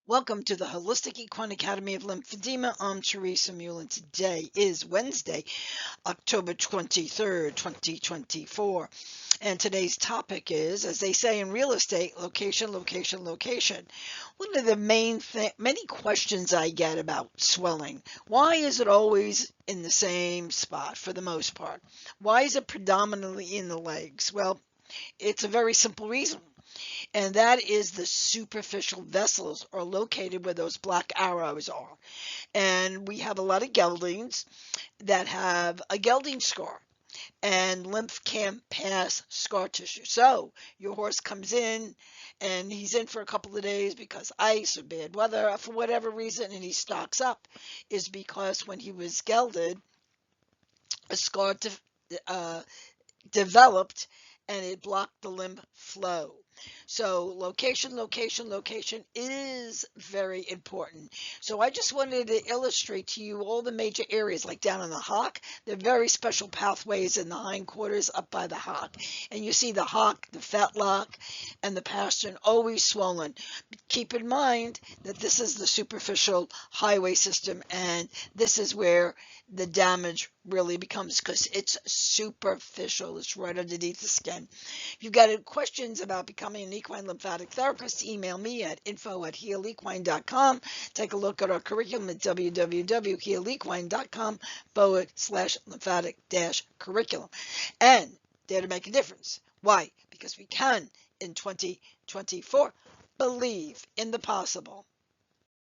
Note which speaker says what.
Speaker 1: Welcome to the Holistic Equine Academy of Lymphedema. I'm Teresa Mullen. Today is Wednesday, October 23rd, 2024. And today's topic is, as they say in real estate, location, location, location. One of the many questions I get about swelling. Why is it always in the same spot for the most part? Why is it predominantly in the legs? Well, it's a very simple reason, and that is the superficial vessels are located where those black arrows are. And we have a lot of geldings that have a gelding scar, and lymph can't pass scar tissue. So your horse comes in and he's in for a couple of days because ice or bad weather or for whatever reason, and he stocks up, is because when he was gelded, a scar uh, developed and it blocked the lymph flow. So location, location, location is very important. So I just wanted to illustrate to you all the major areas, like down in the hock. There are very special pathways in the hindquarters up by the hock. And you see the hock, the fetlock, and the pastern always swollen. Keep in mind that this is the superficial highway system, and this is where the damage really becomes, because it's superficial. It's right underneath the skin. If you've got any questions about becoming an equine lymphatic therapist, email me at info@healequine.com. Take a look at our curriculum at www.healequine.com/lymphatic-curriculum. And dare to make a difference. Why? Because we can, in 2024, believe in the possible.